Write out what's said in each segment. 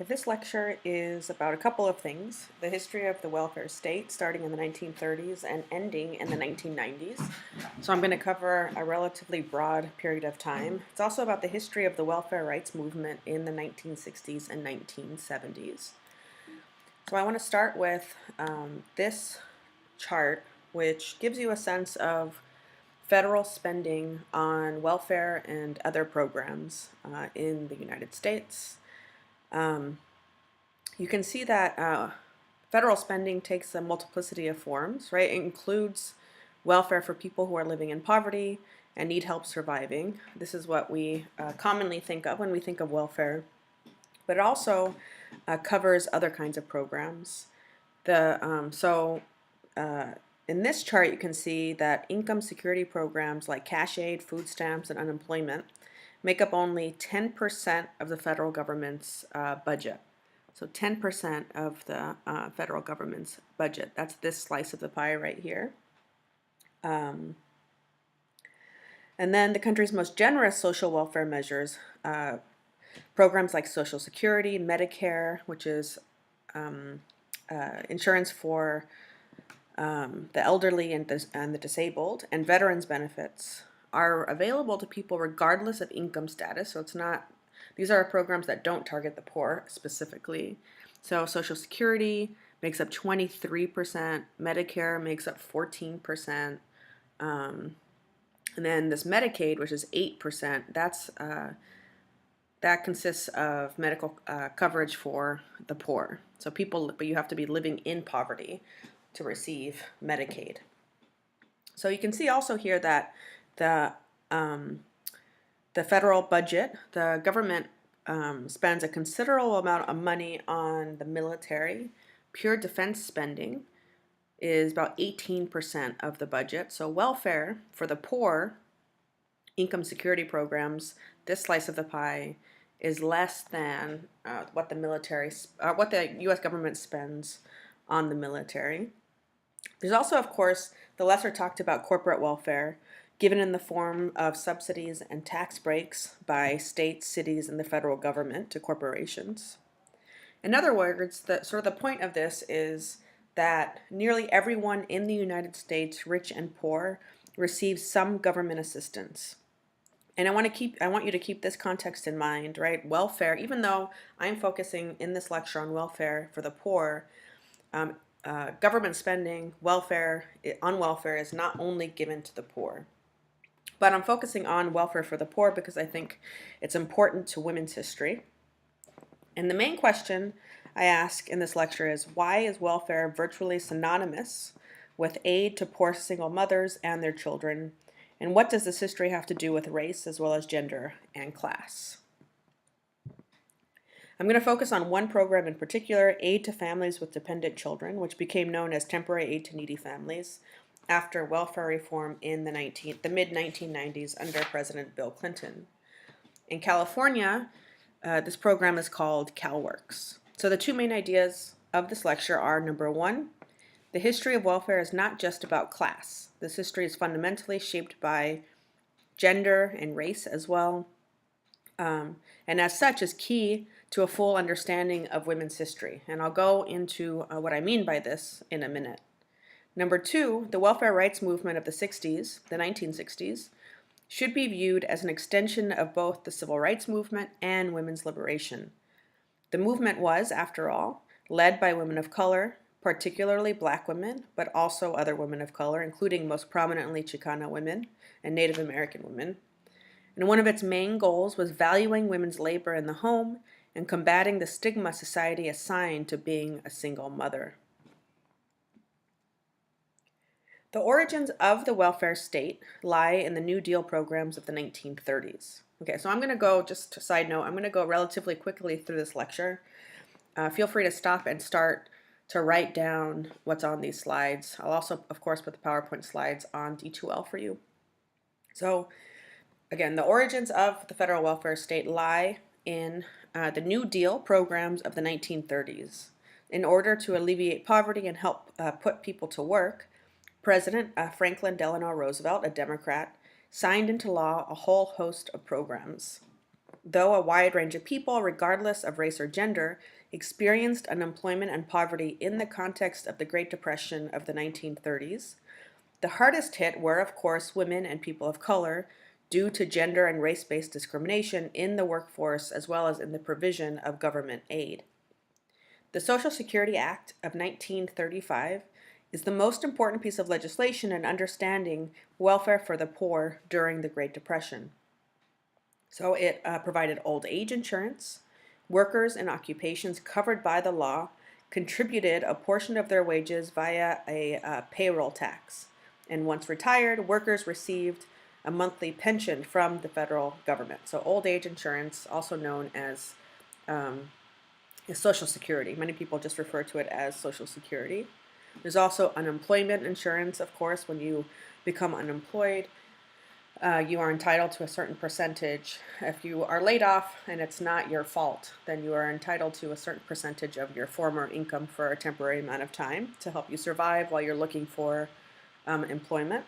This lecture is about a couple of things: the history of the welfare state starting in the 1930s and ending in the 1990s. So I'm going to cover a relatively broad period of time. It's also about the history of the welfare rights movement in the 1960s and 1970s. So I want to start with this chart, which gives you a sense of federal spending on welfare and other programs in the United States. You can see that federal spending takes a multiplicity of forms, right? It includes welfare for people who are living in poverty and need help surviving. This is what we commonly think of when we think of welfare. But it also covers other kinds of programs. In this chart, you can see that income security programs like cash aid, food stamps, and unemployment make up only 10% of the federal government's budget. So 10% of the federal government's budget. That's this slice of the pie right here. And then the country's most generous social welfare measures, programs like Social Security, Medicare, which is insurance for the elderly and the disabled, and veterans benefits, are available to people regardless of income status. So these are programs that don't target the poor specifically. So Social Security makes up 23%, Medicare makes up 14%, and then this Medicaid, which is 8%, that consists of medical coverage for the poor. So but you have to be living in poverty to receive Medicaid. So you can see also here that the federal budget, the government spends a considerable amount of money on the military. Pure defense spending is about 18% of the budget. So welfare for the poor, income security programs, this slice of the pie, is less than what the U.S. government spends on the military. There's also, of course, the lesser talked about corporate welfare, given in the form of subsidies and tax breaks by states, cities, and the federal government to corporations. In other words, the point of this is that nearly everyone in the United States, rich and poor, receives some government assistance. And I want you to keep this context in mind, right? Welfare, even though I'm focusing in this lecture on welfare for the poor, government spending on welfare is not only given to the poor. But I'm focusing on welfare for the poor because I think it's important to women's history. And the main question I ask in this lecture is, why is welfare virtually synonymous with aid to poor single mothers and their children? And what does this history have to do with race as well as gender and class? I'm going to focus on one program in particular, Aid to Families with Dependent Children, which became known as Temporary Aid to Needy Families after welfare reform in the mid-1990s under President Bill Clinton. In California, this program is called CalWORKs. So the two main ideas of this lecture are, number one, the history of welfare is not just about class. This history is fundamentally shaped by gender and race as well, and as such is key to a full understanding of women's history. And I'll go into what I mean by this in a minute. Number two, the welfare rights movement of the 1960s, should be viewed as an extension of both the civil rights movement and women's liberation. The movement was, after all, led by women of color, particularly Black women, but also other women of color, including most prominently Chicana women and Native American women. And one of its main goals was valuing women's labor in the home and combating the stigma society assigned to being a single mother. The origins of the welfare state lie in the New Deal programs of the 1930s. Okay, so I'm going to go, just a side note, I'm going to go relatively quickly through this lecture. Feel free to stop and start to write down what's on these slides. I'll also, of course, put the PowerPoint slides on D2L for you. So, again, the origins of the federal welfare state lie in the New Deal programs of the 1930s. In order to alleviate poverty and help put people to work, President Franklin Delano Roosevelt, a Democrat, signed into law a whole host of programs. though a wide range of people, regardless of race or gender, experienced unemployment and poverty in the context of the Great Depression of the 1930s. The hardest hit were, of course, women and people of color, due to gender and race-based discrimination in the workforce as well as in the provision of government aid. The Social Security Act of 1935 is the most important piece of legislation in understanding welfare for the poor during the Great Depression. So it provided old age insurance. Workers in occupations covered by the law contributed a portion of their wages via a payroll tax. And once retired, workers received a monthly pension from the federal government. So old age insurance, also known as Social Security. Many people just refer to it as Social Security. There's also unemployment insurance, of course. When you become unemployed, you are entitled to a certain percentage. If you are laid off and it's not your fault, then you are entitled to a certain percentage of your former income for a temporary amount of time to help you survive while you're looking for employment.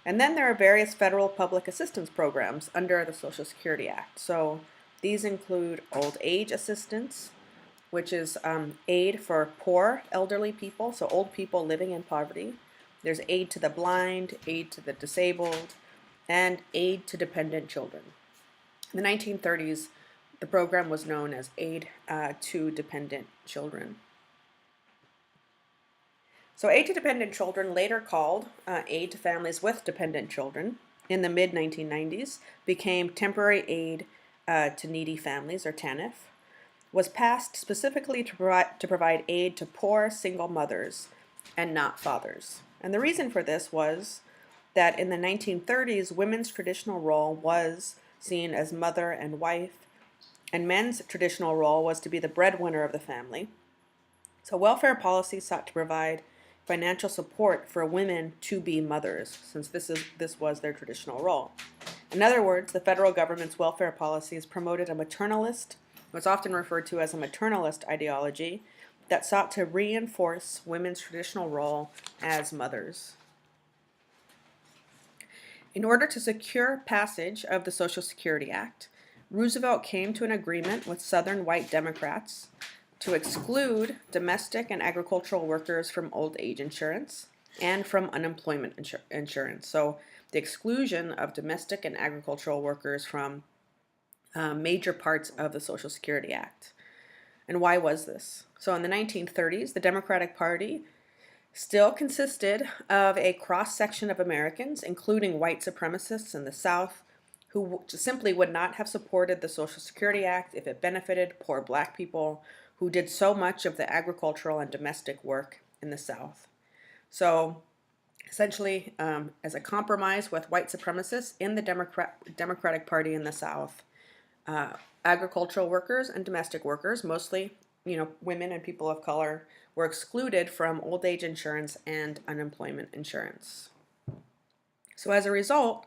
And then there are various federal public assistance programs under the Social Security Act. So these include old age assistance, which is aid for poor elderly people, so old people living in poverty. There's aid to the blind, aid to the disabled, and aid to dependent children. In the 1930s, the program was known as Aid to Dependent Children. So aid to dependent children, later called Aid to Families with Dependent Children, in the mid-1990s, became Temporary Aid to Needy Families, or TANF, was passed specifically to provide aid to poor single mothers and not fathers. And the reason for this was that in the 1930s, women's traditional role was seen as mother and wife, and men's traditional role was to be the breadwinner of the family. So welfare policy sought to provide financial support for women to be mothers, since this was their traditional role. In other words, the federal government's welfare policies promoted a maternalist, what's often referred to as a maternalist ideology, that sought to reinforce women's traditional role as mothers. In order to secure passage of the Social Security Act, Roosevelt came to an agreement with Southern white Democrats to exclude domestic and agricultural workers from old age insurance and from unemployment insurance. So the exclusion of domestic and agricultural workers from major parts of the Social Security Act. And why was this? So in the 1930s, the Democratic Party still consisted of a cross-section of Americans, including white supremacists in the South, who simply would not have supported the Social Security Act if it benefited poor black people who did so much of the agricultural and domestic work in the South. So essentially, as a compromise with white supremacists in the Democratic Party in the South, agricultural workers and domestic workers, mostly women and people of color, were excluded from old age insurance and unemployment insurance. So as a result,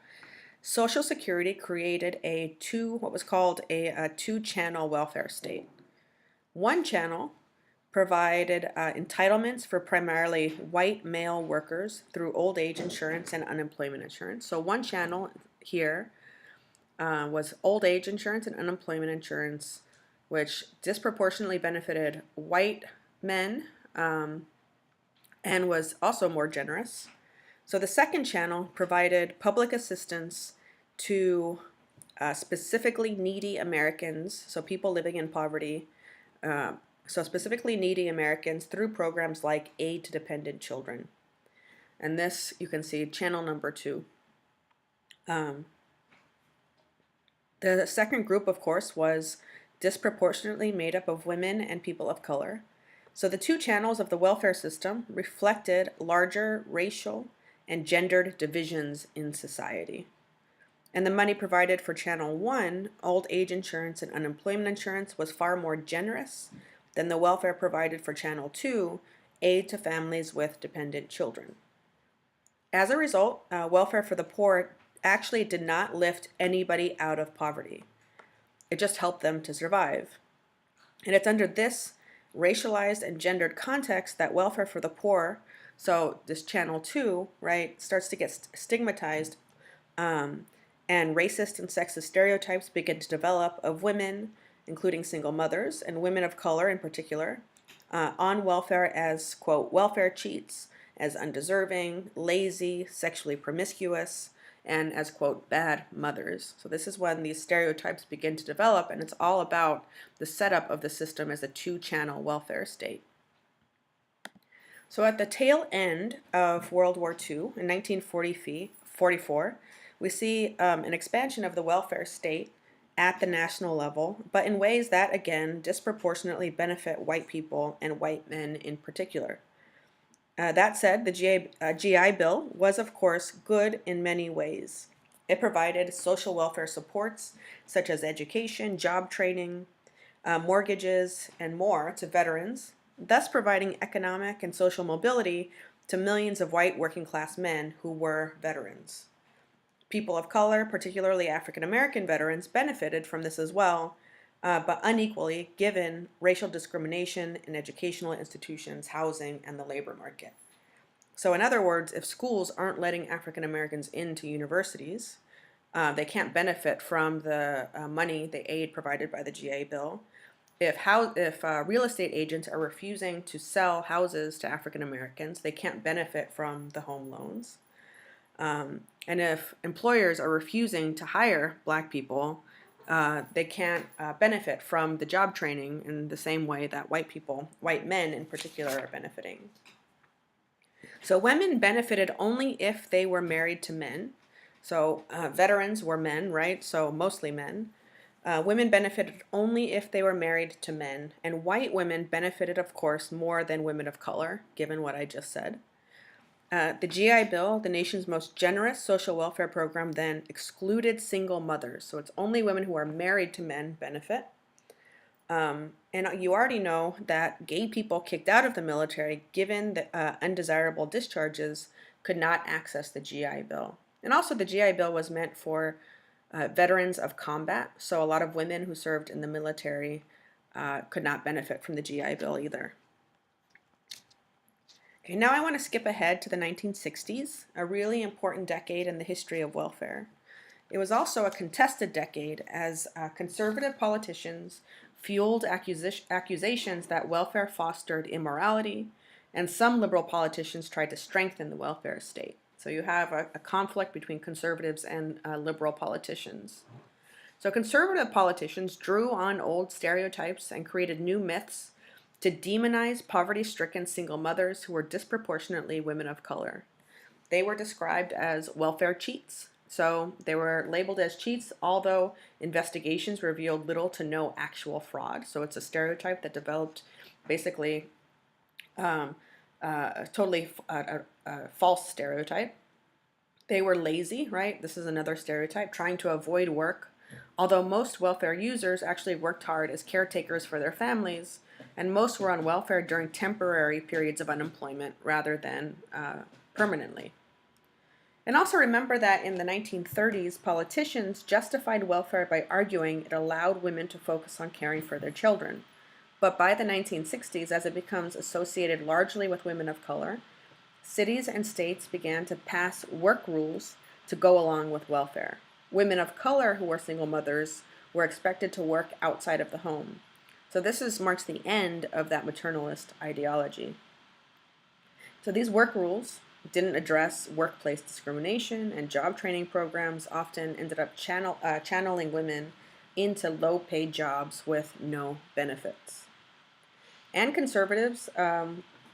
Social Security created what was called a two-channel welfare state. One channel provided entitlements for primarily white male workers through old age insurance and unemployment insurance. So one channel here was old age insurance and unemployment insurance, which disproportionately benefited white men and was also more generous. So the second channel provided public assistance to specifically needy Americans, so people living in poverty, so specifically needy Americans through programs like Aid to Dependent Children. And this, you can see, channel number 2. The second group, of course, was disproportionately made up of women and people of color. So the two channels of the welfare system reflected larger racial and gendered divisions in society. And the money provided for Channel 1, old age insurance and unemployment insurance, was far more generous than the welfare provided for Channel 2, aid to families with dependent children. As a result, welfare for the poor actually did not lift anybody out of poverty. It just helped them to survive. And it's under this racialized and gendered context that welfare for the poor, so this Channel 2, right, starts to get stigmatized and racist and sexist stereotypes begin to develop of women, including single mothers, and women of color in particular, on welfare as, quote, welfare cheats, as undeserving, lazy, sexually promiscuous, and as, quote, bad mothers. So this is when these stereotypes begin to develop, and it's all about the setup of the system as a two-channel welfare state. So at the tail end of World War II, in 1944, we see an expansion of the welfare state at the national level, but in ways that, again, disproportionately benefit white people and white men in particular. That said, the GI Bill was, of course, good in many ways. It provided social welfare supports such as education, job training, mortgages, and more to veterans, thus providing economic and social mobility to millions of white working class men who were veterans. People of color, particularly African American veterans, benefited from this as well, but unequally given racial discrimination in educational institutions, housing, and the labor market. So in other words, if schools aren't letting African Americans into universities, they can't benefit from the money, the aid provided by the GA Bill. If real estate agents are refusing to sell houses to African Americans, they can't benefit from the home loans. And if employers are refusing to hire black people, they can't benefit from the job training in the same way that white men in particular, are benefiting. So women benefited only if they were married to men. So veterans were men, right? So mostly men. Women benefited only if they were married to men, and white women benefited, of course, more than women of color, given what I just said. The GI Bill, the nation's most generous social welfare program, then excluded single mothers. So it's only women who are married to men benefit. And you already know that gay people kicked out of the military, given the undesirable discharges, could not access the GI Bill. And also the GI Bill was meant for veterans of combat. So a lot of women who served in the military could not benefit from the GI Bill either. Okay, now I want to skip ahead to the 1960s, a really important decade in the history of welfare. It was also a contested decade as conservative politicians fueled accusations that welfare fostered immorality, and some liberal politicians tried to strengthen the welfare state. So you have a conflict between conservatives and liberal politicians. So conservative politicians drew on old stereotypes and created new myths to demonize poverty-stricken single mothers who were disproportionately women of color. They were described as welfare cheats. So they were labeled as cheats, although investigations revealed little to no actual fraud. So it's a stereotype that developed basically a totally false stereotype. They were lazy, right? This is another stereotype, trying to avoid work. Although most welfare users actually worked hard as caretakers for their families, and most were on welfare during temporary periods of unemployment rather than permanently. And also remember that in the 1930s, politicians justified welfare by arguing it allowed women to focus on caring for their children. But by the 1960s, as it becomes associated largely with women of color, cities and states began to pass work rules to go along with welfare. Women of color who were single mothers were expected to work outside of the home. So this marks the end of that maternalist ideology. So these work rules didn't address workplace discrimination, and job training programs often ended up channeling women into low-paid jobs with no benefits. And conservatives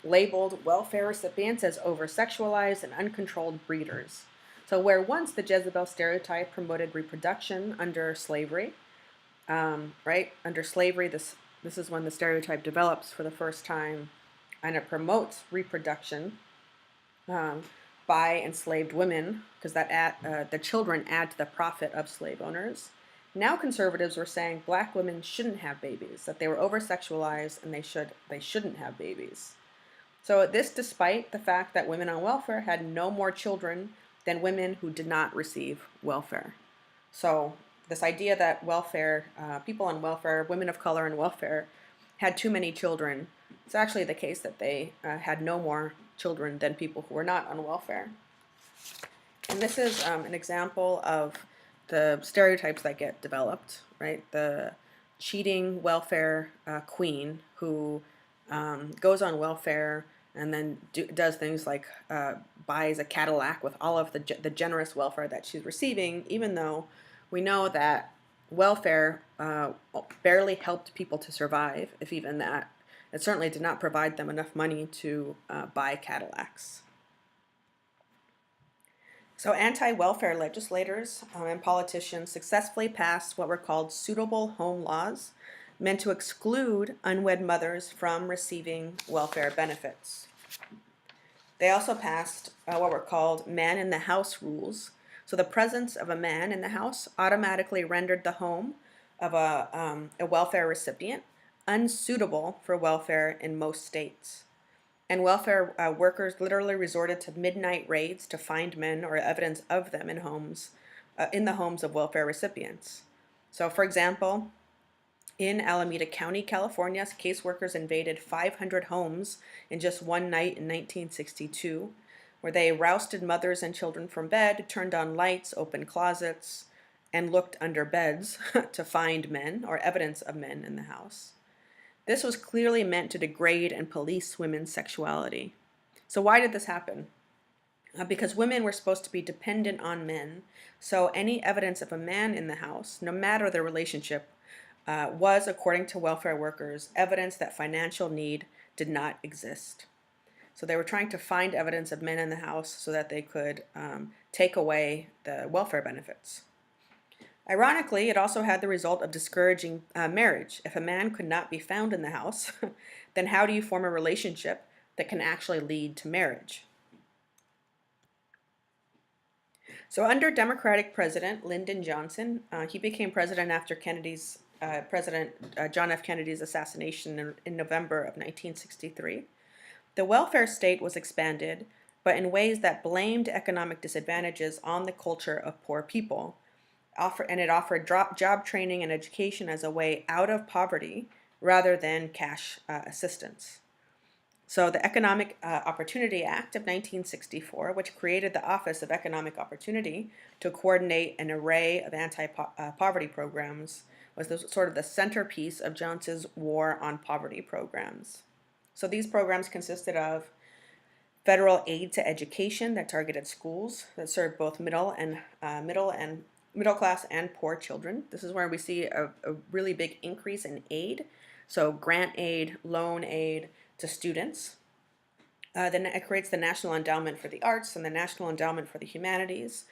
labeled welfare recipients as over-sexualized and uncontrolled breeders. So where once the Jezebel stereotype promoted reproduction under slavery, right? Under slavery, this is when the stereotype develops for the first time, and it promotes reproduction by enslaved women, because the children add to the profit of slave owners. Now conservatives were saying black women shouldn't have babies, that they were over-sexualized and they shouldn't have babies. So this despite the fact that women on welfare had no more children than women who did not receive welfare. So this idea that welfare, people on welfare, women of color on welfare, had too many children, it's actually the case that they had no more children than people who were not on welfare. And this is an example of the stereotypes that get developed, right? The cheating welfare queen who goes on welfare and then does things like buys a Cadillac with all of the generous welfare that she's receiving, even though we know that welfare barely helped people to survive, if even that. It certainly did not provide them enough money to buy Cadillacs. So anti-welfare legislators and politicians successfully passed what were called suitable home laws, meant to exclude unwed mothers from receiving welfare benefits. They also passed what were called man in the house rules. So the presence of a man in the house automatically rendered the home of a welfare recipient unsuitable for welfare in most states. And welfare workers literally resorted to midnight raids to find men or evidence of them in the homes of welfare recipients. So, for example, in Alameda County, California, caseworkers invaded 500 homes in just one night in 1962, where they rousted mothers and children from bed, turned on lights, opened closets, and looked under beds to find men or evidence of men in the house. This was clearly meant to degrade and police women's sexuality. So why did this happen? Because women were supposed to be dependent on men, so any evidence of a man in the house, no matter the relationship, was, according to welfare workers, evidence that financial need did not exist. So they were trying to find evidence of men in the house so that they could take away the welfare benefits. Ironically, it also had the result of discouraging marriage. If a man could not be found in the house, then how do you form a relationship that can actually lead to marriage? So under Democratic President Lyndon Johnson, he became president after President John F. Kennedy's assassination in November of 1963. The welfare state was expanded, but in ways that blamed economic disadvantages on the culture of poor people. It offered job training and education as a way out of poverty rather than cash assistance. So the Economic Opportunity Act of 1964, which created the Office of Economic Opportunity to coordinate an array of anti-poverty programs, was sort of the centerpiece of Johnson's war on poverty programs. So these programs consisted of federal aid to education that targeted schools that served both middle class and poor children. This is where we see a really big increase in aid. So grant aid, loan aid to students. Then it creates the National Endowment for the Arts and the National Endowment for the Humanities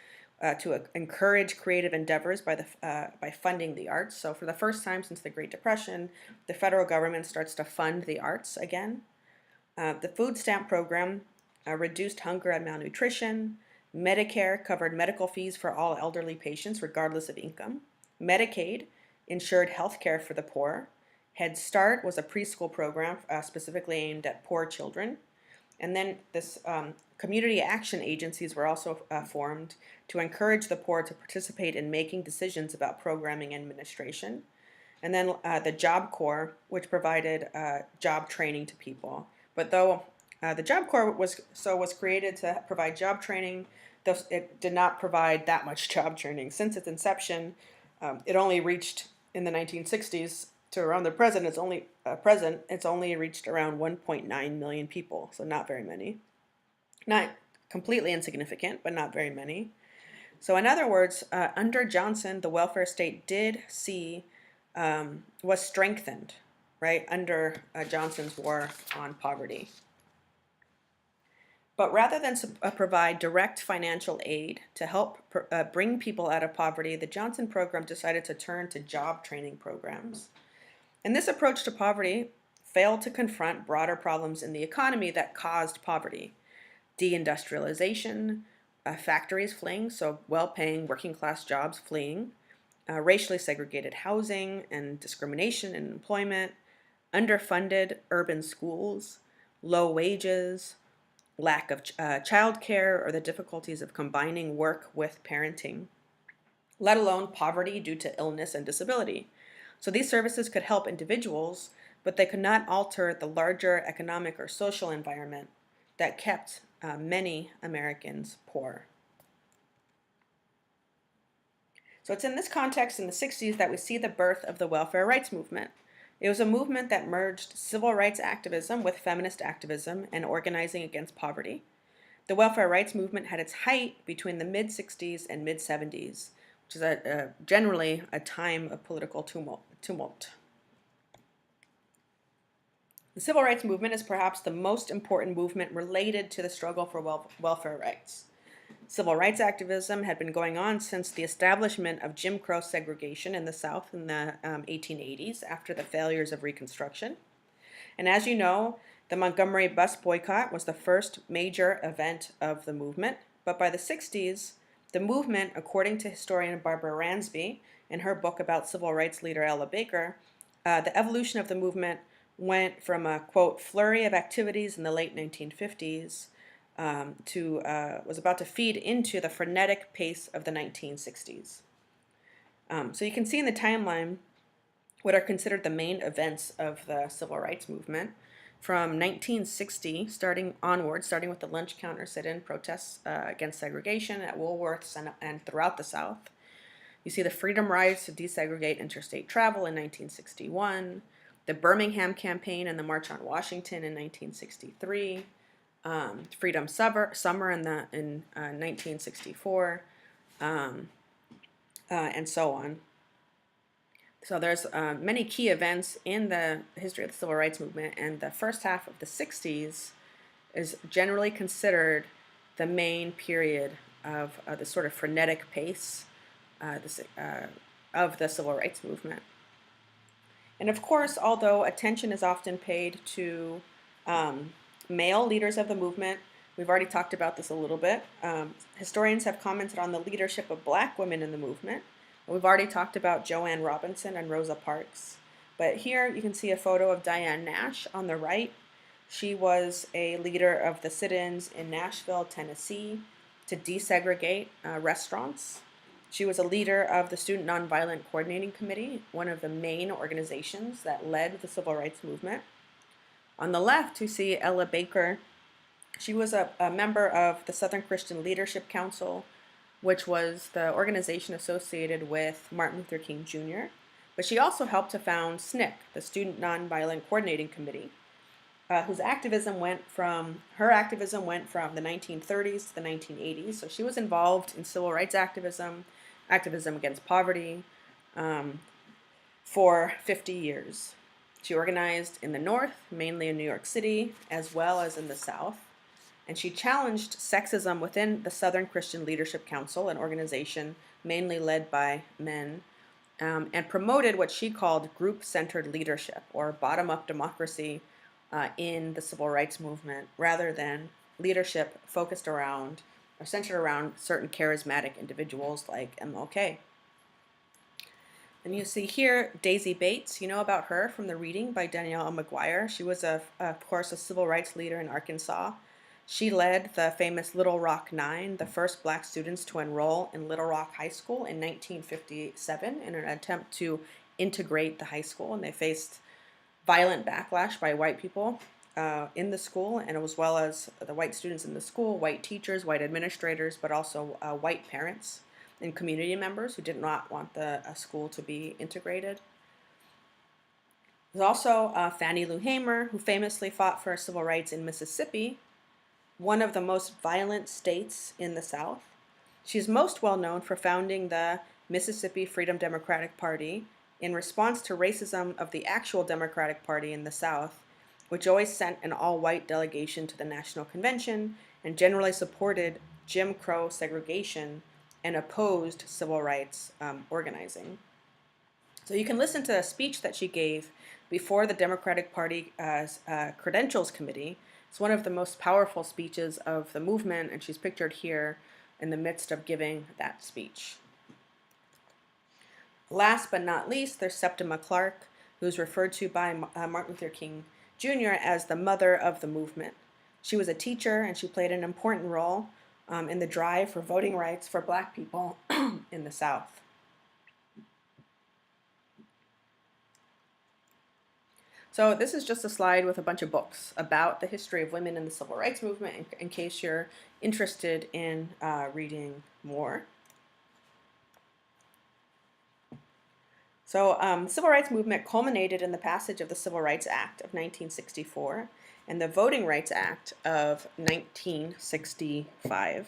to encourage creative endeavors by funding the arts. So for the first time since the Great Depression, the federal government starts to fund the arts again. The food stamp program reduced hunger and malnutrition. Medicare covered medical fees for all elderly patients regardless of income. Medicaid ensured health care for the poor. Head Start was a preschool program specifically aimed at poor children. And then this community action agencies were also formed to encourage the poor to participate in making decisions about programming and administration. And then the Job Corps, which provided job training to people. But though the Job Corps was created to provide job training, it did not provide that much job training. Since its inception, it only reached in the 1960s to around the present. It's only reached around 1.9 million people, so not very many. Not completely insignificant, but not very many. So in other words, under Johnson, the welfare state was strengthened, right, under Johnson's war on poverty. But rather than provide direct financial aid to help bring people out of poverty, the Johnson program decided to turn to job training programs. And this approach to poverty failed to confront broader problems in the economy that caused poverty. Deindustrialization, factories fleeing, so well-paying working-class jobs fleeing, racially segregated housing and discrimination in employment, underfunded urban schools, low wages, lack of childcare, or the difficulties of combining work with parenting, let alone poverty due to illness and disability. So these services could help individuals, but they could not alter the larger economic or social environment that kept many Americans poor. So it's in this context in the 60s that we see the birth of the welfare rights movement. It was a movement that merged civil rights activism with feminist activism and organizing against poverty. The welfare rights movement had its height between the mid-60s and mid-70s, which is generally a time of political tumult. The civil rights movement is perhaps the most important movement related to the struggle for welfare rights. Civil rights activism had been going on since the establishment of Jim Crow segregation in the South in the 1880s after the failures of Reconstruction. And as you know, the Montgomery bus boycott was the first major event of the movement, but by the 60s, the movement, according to historian Barbara Ransby in her book about civil rights leader Ella Baker, the evolution of the movement went from a, quote, flurry of activities in the late 1950s was about to feed into the frenetic pace of the 1960s. So you can see in the timeline what are considered the main events of the civil rights movement. From 1960, starting with the lunch counter sit-in protests against segregation at Woolworths and throughout the South. You see the freedom rides to desegregate interstate travel in 1961, the Birmingham campaign and the March on Washington in 1963, Freedom Summer in 1964, and so on. So there's many key events in the history of the civil rights movement, and the first half of the 60s is generally considered the main period of the sort of frenetic pace of the civil rights movement. And of course, although attention is often paid to male leaders of the movement, we've already talked about this a little bit. Historians have commented on the leadership of black women in the movement. We've already talked about Joanne Robinson and Rosa Parks. But here you can see a photo of Diane Nash on the right. She was a leader of the sit-ins in Nashville, Tennessee, to desegregate restaurants. She was a leader of the Student Nonviolent Coordinating Committee, one of the main organizations that led the civil rights movement. On the left, you see Ella Baker. She was a member of the Southern Christian Leadership Council, which was the organization associated with Martin Luther King Jr. But she also helped to found SNCC, the Student Nonviolent Coordinating Committee, whose activism went from the 1930s to the 1980s. So she was involved in civil rights activism against poverty, for 50 years. She organized in the North, mainly in New York City, as well as in the South. And she challenged sexism within the Southern Christian Leadership Council, an organization mainly led by men, and promoted what she called group-centered leadership, or bottom-up democracy in the civil rights movement, rather than leadership focused around or centered around certain charismatic individuals like MLK. And you see here Daisy Bates. You know about her from the reading by Danielle McGuire. She was, of course, a civil rights leader in Arkansas. She led the famous Little Rock Nine, the first black students to enroll in Little Rock High School in 1957 in an attempt to integrate the high school, and they faced violent backlash by white people in the school, and as well as the white students in the school, white teachers, white administrators, but also white parents and community members who did not want the school to be integrated. There's also Fannie Lou Hamer, who famously fought for civil rights in Mississippi, one of the most violent states in the South. She's most well known for founding the Mississippi Freedom Democratic Party in response to racism of the actual Democratic Party in the South, which always sent an all-white delegation to the National Convention and generally supported Jim Crow segregation and opposed civil rights organizing. So you can listen to a speech that she gave before the Democratic Party Credentials Committee. It's one of the most powerful speeches of the movement, and she's pictured here in the midst of giving that speech. Last but not least, there's Septima Clark, who's referred to by Martin Luther King Jr. as the mother of the movement. She was a teacher, and she played an important role in the drive for voting rights for black people in the South. So this is just a slide with a bunch of books about the history of women in the civil rights movement in case you're interested in reading more. So the Civil Rights Movement culminated in the passage of the Civil Rights Act of 1964 and the Voting Rights Act of 1965.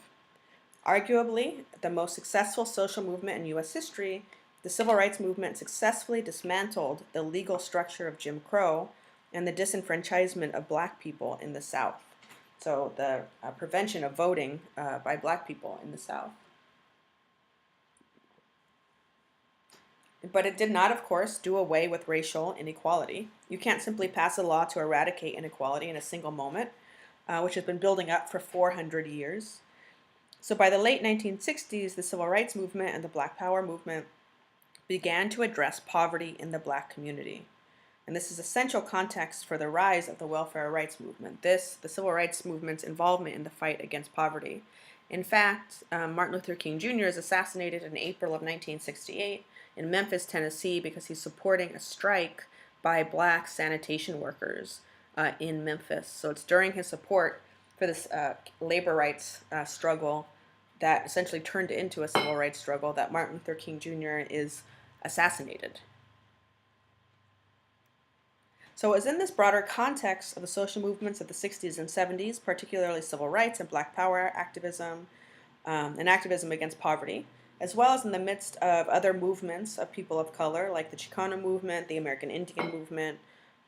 Arguably the most successful social movement in U.S. history, the Civil Rights Movement successfully dismantled the legal structure of Jim Crow and the disenfranchisement of black people in the South. So the prevention of voting by black people in the South. But it did not, of course, do away with racial inequality. You can't simply pass a law to eradicate inequality in a single moment, which has been building up for 400 years. So by the late 1960s, the Civil Rights Movement and the Black Power movement began to address poverty in the black community. And this is essential context for the rise of the welfare rights movement. The Civil Rights Movement's involvement in the fight against poverty. In fact, Martin Luther King Jr. is assassinated in April of 1968 in Memphis, Tennessee, because he's supporting a strike by black sanitation workers in Memphis. So it's during his support for this labor rights struggle that essentially turned into a civil rights struggle that Martin Luther King Jr. is assassinated. So it was in this broader context of the social movements of the 60s and 70s, particularly civil rights and black power activism, and activism against poverty, as well as in the midst of other movements of people of color, like the Chicano movement, the American Indian movement,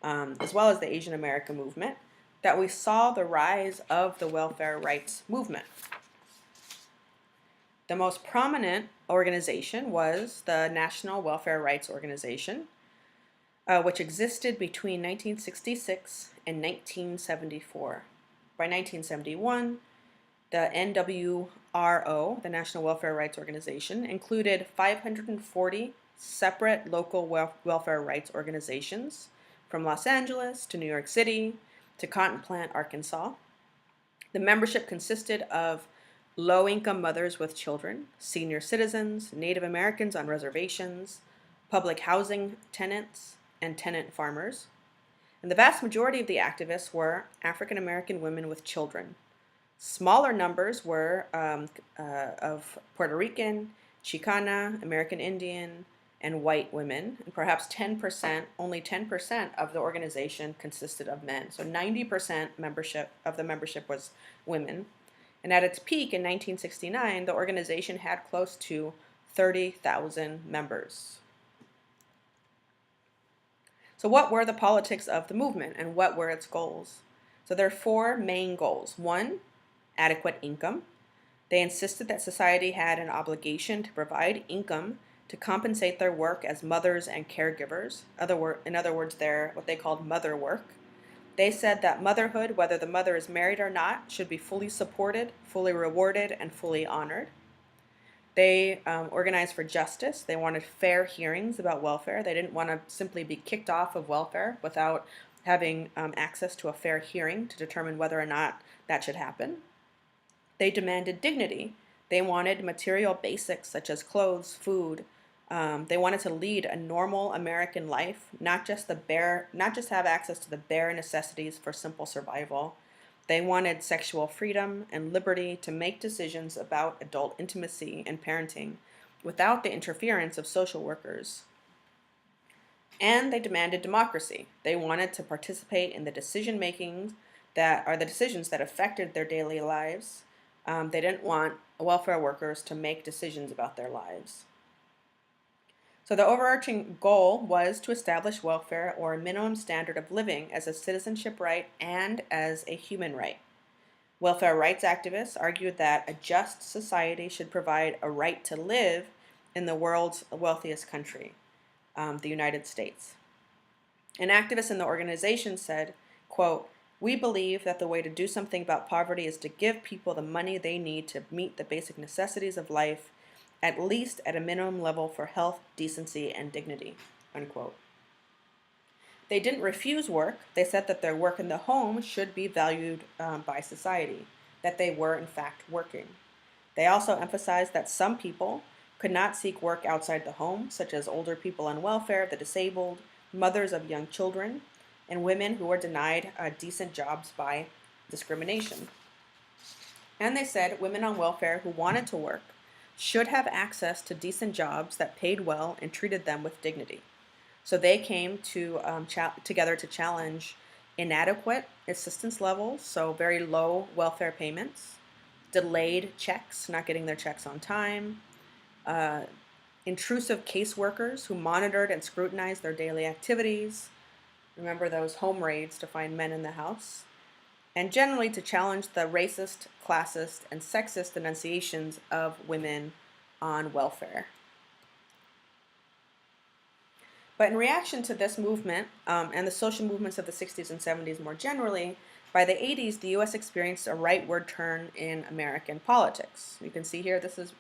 as well as the Asian American movement, that we saw the rise of the welfare rights movement. The most prominent organization was the National Welfare Rights Organization, which existed between 1966 and 1974. By 1971, the NWRO, the National Welfare Rights Organization, included 540 separate local welfare rights organizations from Los Angeles to New York City to Cotton Plant, Arkansas. The membership consisted of low-income mothers with children, senior citizens, Native Americans on reservations, public housing tenants, and tenant farmers. And the vast majority of the activists were African American women with children. Smaller numbers were of Puerto Rican, Chicana, American Indian, and white women, and perhaps 10%, only 10% of the organization consisted of men. So 90% of the membership was women. And at its peak in 1969, the organization had close to 30,000 members. So what were the politics of the movement and what were its goals? So there are four main goals. One, adequate income. They insisted that society had an obligation to provide income to compensate their work as mothers and caregivers. In other words, they're what they called mother work. They said that motherhood, whether the mother is married or not, should be fully supported, fully rewarded, and fully honored. They organized for justice. They wanted fair hearings about welfare. They didn't want to simply be kicked off of welfare without having access to a fair hearing to determine whether or not that should happen. They demanded dignity. They wanted material basics such as clothes, food. They wanted to lead a normal American life, not just have access to the bare necessities for simple survival. They wanted sexual freedom and liberty to make decisions about adult intimacy and parenting without the interference of social workers. And they demanded democracy. They wanted to participate in the decisions that affected their daily lives. They didn't want welfare workers to make decisions about their lives. So the overarching goal was to establish welfare or a minimum standard of living as a citizenship right and as a human right. Welfare rights activists argued that a just society should provide a right to live in the world's wealthiest country, the United States. An activist in the organization said, quote, "We believe that the way to do something about poverty is to give people the money they need to meet the basic necessities of life, at least at a minimum level for health, decency, and dignity," unquote. They didn't refuse work. They said that their work in the home should be valued by society, that they were in fact working. They also emphasized that some people could not seek work outside the home, such as older people on welfare, the disabled, mothers of young children, and women who were denied decent jobs by discrimination. And they said women on welfare who wanted to work should have access to decent jobs that paid well and treated them with dignity. So they came together to challenge inadequate assistance levels, so very low welfare payments, delayed checks, not getting their checks on time, uh, intrusive caseworkers who monitored and scrutinized their daily activities. Remember those home raids to find men in the house? And generally to challenge the racist, classist, and sexist denunciations of women on welfare. But in reaction to this movement and the social movements of the 60s and 70s more generally, by the 80s, the U.S. experienced a rightward turn in American politics. You can see here, this is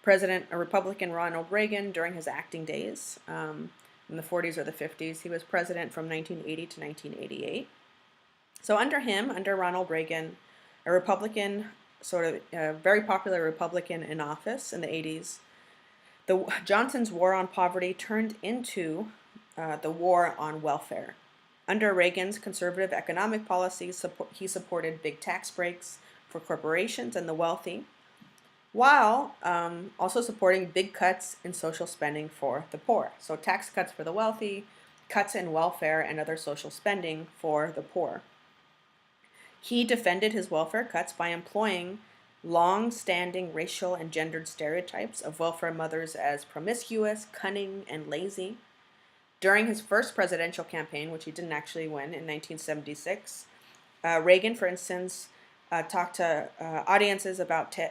Republican Ronald Reagan during his acting days in the 40s or the 50s. He was president from 1980 to 1988. So under him, under Ronald Reagan, a Republican, sort of very popular Republican in office in the 80s, Johnson's war on poverty turned into the war on welfare. Under Reagan's conservative economic policies, he supported big tax breaks for corporations and the wealthy, while also supporting big cuts in social spending for the poor. So tax cuts for the wealthy, cuts in welfare and other social spending for the poor. He defended his welfare cuts by employing long-standing racial and gendered stereotypes of welfare mothers as promiscuous, cunning, and lazy. During his first presidential campaign, which he didn't actually win in 1976, Reagan, for instance, talked to audiences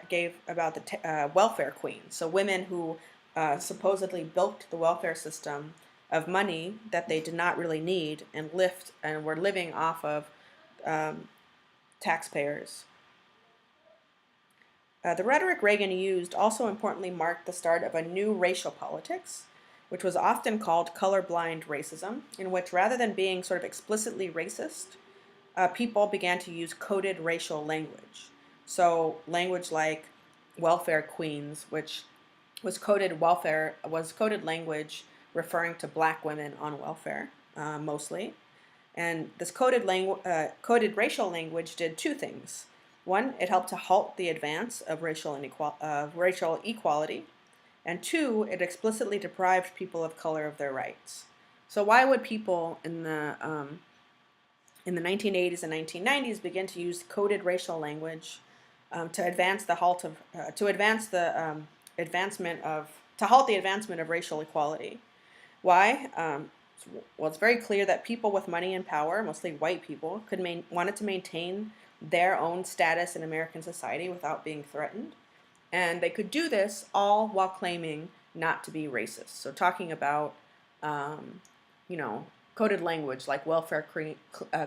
gave about the welfare queens, so women who supposedly bilked the welfare system of money that they did not really need and were living off of taxpayers. The rhetoric Reagan used also importantly marked the start of a new racial politics, which was often called colorblind racism, in which rather than being sort of explicitly racist, people began to use coded racial language. So language like welfare queens, which was coded language referring to black women on welfare mostly. And this coded racial language did two things. One, it helped to halt the advance of racial equality. And two, it explicitly deprived people of color of their rights. So why would people in the 1980s and 1990s begin to use coded racial language to halt the advancement of racial equality? Why? Well, it's very clear that people with money and power, mostly white people, wanted to maintain their own status in American society without being threatened. And they could do this all while claiming not to be racist. So talking about, coded language like welfare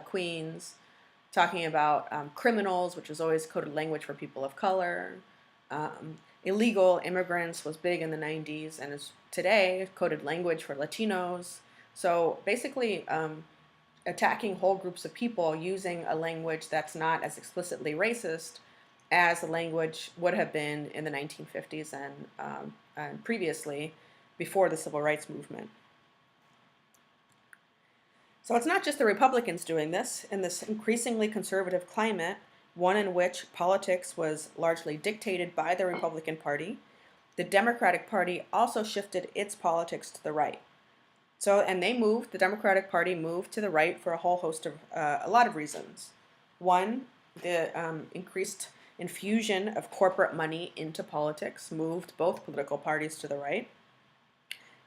queens, talking about criminals, which was always coded language for people of color. Illegal immigrants was big in the 90s and is today coded language for Latinos. So basically attacking whole groups of people using a language that's not as explicitly racist as the language would have been in the 1950s and previously before the Civil Rights Movement. So it's not just the Republicans doing this. In this increasingly conservative climate, one in which politics was largely dictated by the Republican Party, the Democratic Party also shifted its politics to the right. The Democratic Party moved to the right for a whole host of, a lot of reasons. One, the increased infusion of corporate money into politics moved both political parties to the right.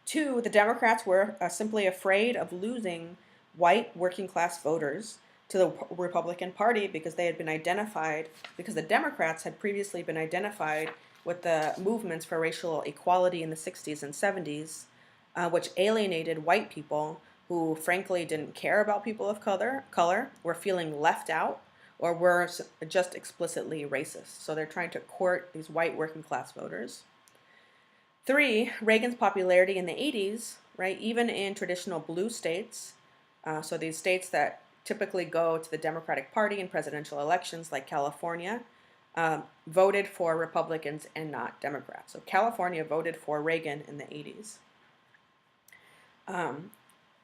Two, the Democrats were simply afraid of losing white working class voters to the Republican Party because the Democrats had previously been identified with the movements for racial equality in the 60s and 70s, which alienated white people who frankly didn't care about people of color, were feeling left out, or were just explicitly racist. So they're trying to court these white working class voters. Three, Reagan's popularity in the 80s, right, even in traditional blue states, so these states that typically go to the Democratic Party in presidential elections like California, voted for Republicans and not Democrats. So California voted for Reagan in the 80s.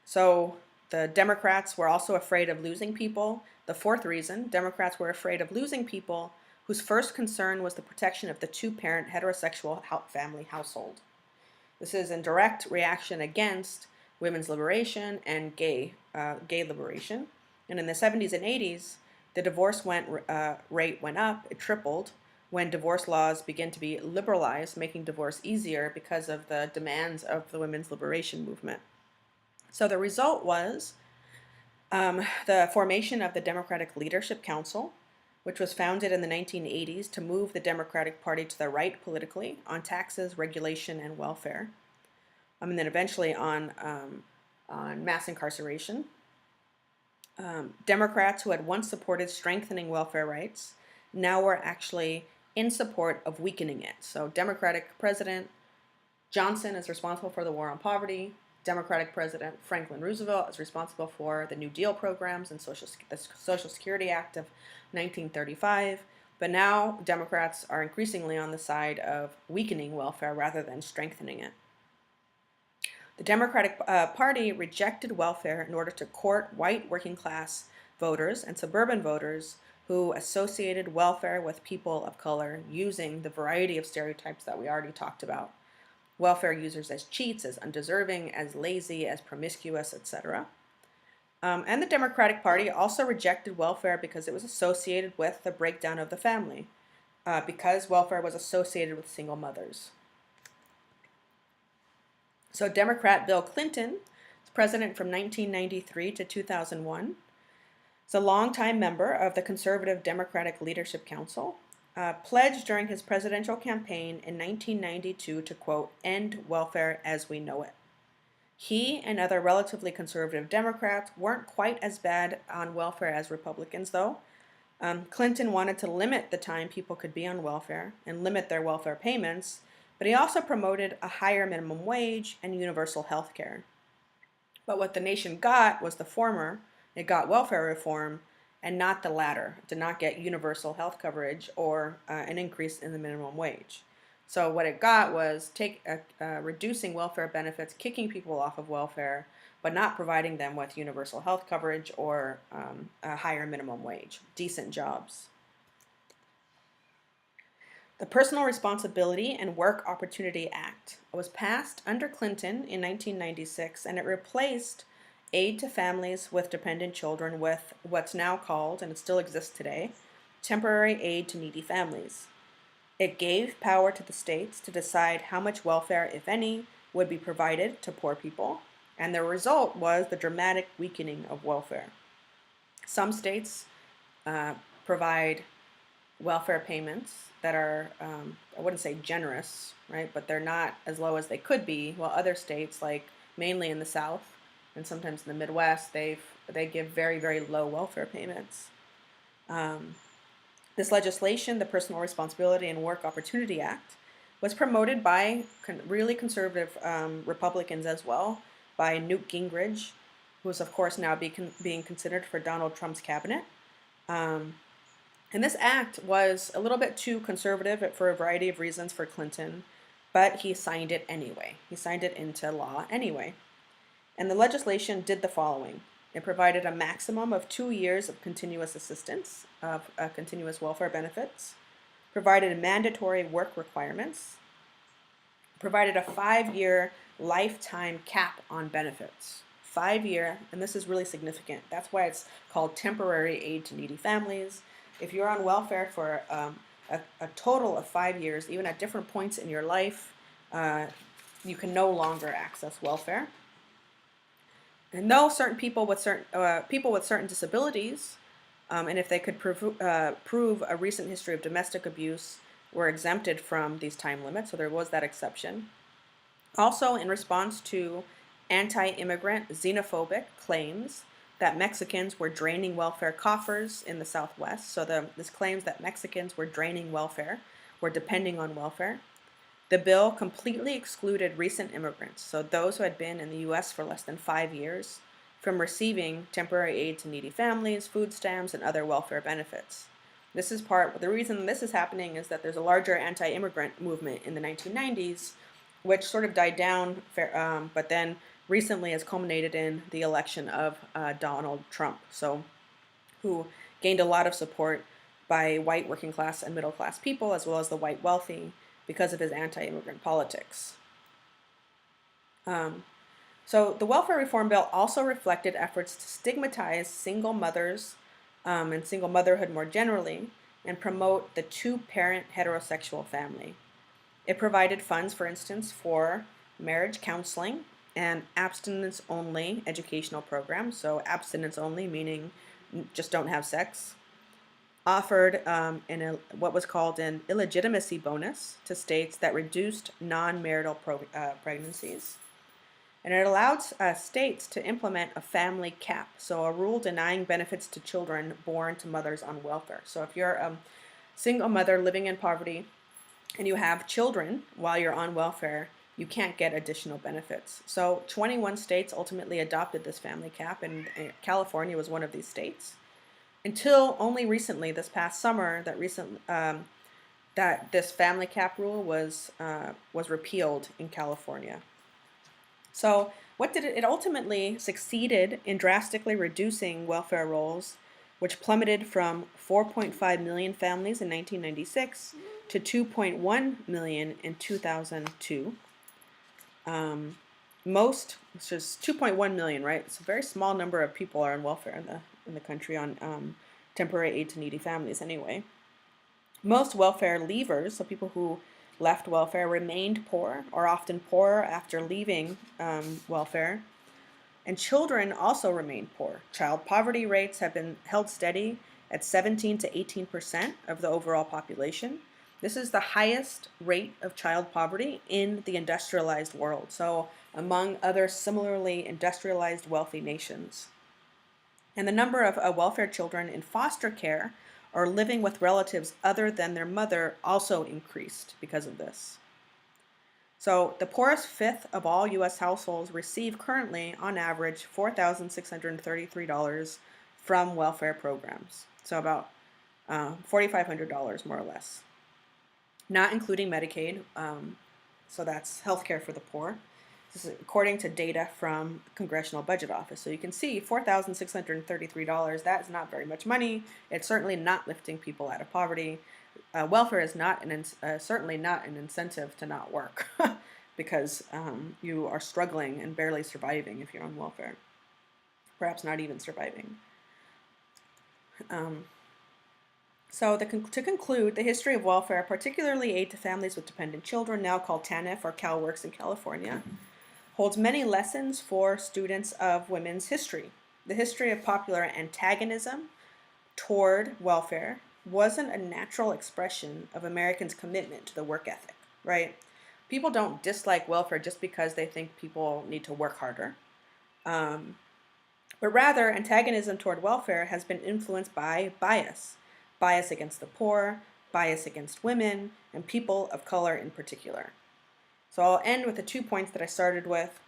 So the Democrats were also afraid of losing people. The fourth reason, Democrats were afraid of losing people, whose first concern was the protection of the two-parent heterosexual family household. This is in direct reaction against women's liberation and gay liberation. And in the 70s and 80s, the divorce rate went up, it tripled, when divorce laws began to be liberalized, making divorce easier because of the demands of the women's liberation movement. So the result was the formation of the Democratic Leadership Council, which was founded in the 1980s to move the Democratic Party to the right politically on taxes, regulation, and welfare. And then eventually on mass incarceration. Democrats who had once supported strengthening welfare rights now were actually in support of weakening it. So Democratic President Johnson is responsible for the war on poverty. Democratic President Franklin Roosevelt is responsible for the New Deal programs and the Social Security Act of 1935. But now Democrats are increasingly on the side of weakening welfare rather than strengthening it. The Democratic Party rejected welfare in order to court white working class voters and suburban voters who associated welfare with people of color using the variety of stereotypes that we already talked about. Welfare users as cheats, as undeserving, as lazy, as promiscuous, etc. And the Democratic Party also rejected welfare because it was associated with the breakdown of the family, because welfare was associated with single mothers. So Democrat Bill Clinton was president from 1993 to 2001. He's a longtime member of the conservative Democratic Leadership Council, pledged during his presidential campaign in 1992 to, quote, end welfare as we know it. He and other relatively conservative Democrats weren't quite as bad on welfare as Republicans, though. Clinton wanted to limit the time people could be on welfare and limit their welfare payments, but he also promoted a higher minimum wage and universal health care. But what the nation got was the former. It got welfare reform and not the latter. It did not get universal health coverage or an increase in the minimum wage. So what it got was reducing welfare benefits, kicking people off of welfare, but not providing them with universal health coverage or a higher minimum wage, decent jobs. The Personal Responsibility and Work Opportunity Act was passed under Clinton in 1996, and it replaced aid to families with dependent children with what's now called, and it still exists today, temporary aid to needy families. It gave power to the states to decide how much welfare, if any, would be provided to poor people, and the result was the dramatic weakening of welfare. Some states provide welfare payments that are, I wouldn't say generous, right, but they're not as low as they could be, while other states, like mainly in the South and sometimes in the Midwest, they give very, very low welfare payments. This legislation, the Personal Responsibility and Work Opportunity Act, was promoted by really conservative Republicans as well, by Newt Gingrich, who is of course now being considered for Donald Trump's cabinet. And this act was a little bit too conservative for a variety of reasons for Clinton, but he signed it anyway. He signed it into law anyway. And the legislation did the following. It provided a maximum of 2 years of continuous assistance, of continuous welfare benefits, provided mandatory work requirements, provided a 5-year lifetime cap on benefits. 5-year, and this is really significant. That's why it's called temporary aid to needy families. If you're on welfare for a total of 5 years, even at different points in your life, you can no longer access welfare. And though certain people with certain disabilities, and if they could prove a recent history of domestic abuse, were exempted from these time limits, so there was that exception. Also, in response to anti-immigrant xenophobic claims that Mexicans were draining welfare coffers in the Southwest, so this claims that Mexicans were draining welfare, were depending on welfare. The bill completely excluded recent immigrants, so those who had been in the U.S. for less than 5 years, from receiving temporary aid to needy families, food stamps, and other welfare benefits. The reason this is happening is that there's a larger anti-immigrant movement in the 1990s, which sort of died down, but then recently has culminated in the election of Donald Trump, who gained a lot of support by white working class and middle class people, as well as the white wealthy, because of his anti-immigrant politics. So the welfare reform bill also reflected efforts to stigmatize single mothers and single motherhood more generally, and promote the two-parent heterosexual family. It provided funds, for instance, for marriage counseling and abstinence-only educational programs. So abstinence only meaning just don't have sex. Offered what was called an illegitimacy bonus to states that reduced non-marital pregnancies. And it allowed states to implement a family cap, so a rule denying benefits to children born to mothers on welfare. So if you're a single mother living in poverty and you have children while you're on welfare, you can't get additional benefits. So 21 states ultimately adopted this family cap, and California was one of these states. Until only recently, this past summer, that this family cap rule was repealed in California. So what did it ultimately succeeded in drastically reducing welfare rolls, which plummeted from 4.5 million families in 1996 to 2.1 million in 2002. It's just 2.1 million, right? It's a very small number of people are on welfare in the country on temporary aid to needy families anyway. Most welfare leavers, so people who left welfare, remained poor, or often poorer after leaving welfare. And children also remained poor. Child poverty rates have been held steady at 17 to 18% of the overall population. This is the highest rate of child poverty in the industrialized world, so among other similarly industrialized wealthy nations. And the number of welfare children in foster care or living with relatives other than their mother also increased because of this. So the poorest fifth of all U.S. households receive currently, on average, $4,633 from welfare programs. So about $4,500 more or less. Not including Medicaid, so that's health care for the poor. This is according to data from the Congressional Budget Office. So you can see $4,633, that is not very much money. It's certainly not lifting people out of poverty. Welfare is not certainly not an incentive to not work because you are struggling and barely surviving if you're on welfare. Perhaps not even surviving. To conclude, the history of welfare, particularly aid to families with dependent children, now called TANF or CalWORKs in California, holds many lessons for students of women's history. The history of popular antagonism toward welfare wasn't a natural expression of Americans' commitment to the work ethic, right? People don't dislike welfare just because they think people need to work harder. But rather, antagonism toward welfare has been influenced by bias against the poor, bias against women, and people of color in particular. So I'll end with the 2 points that I started with.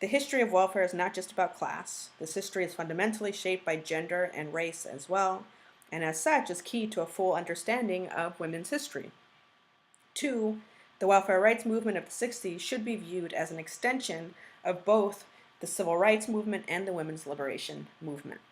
The history of welfare is not just about class. This history is fundamentally shaped by gender and race as well, and as such is key to a full understanding of women's history. 2, the welfare rights movement of the 60s should be viewed as an extension of both the civil rights movement and the women's liberation movement.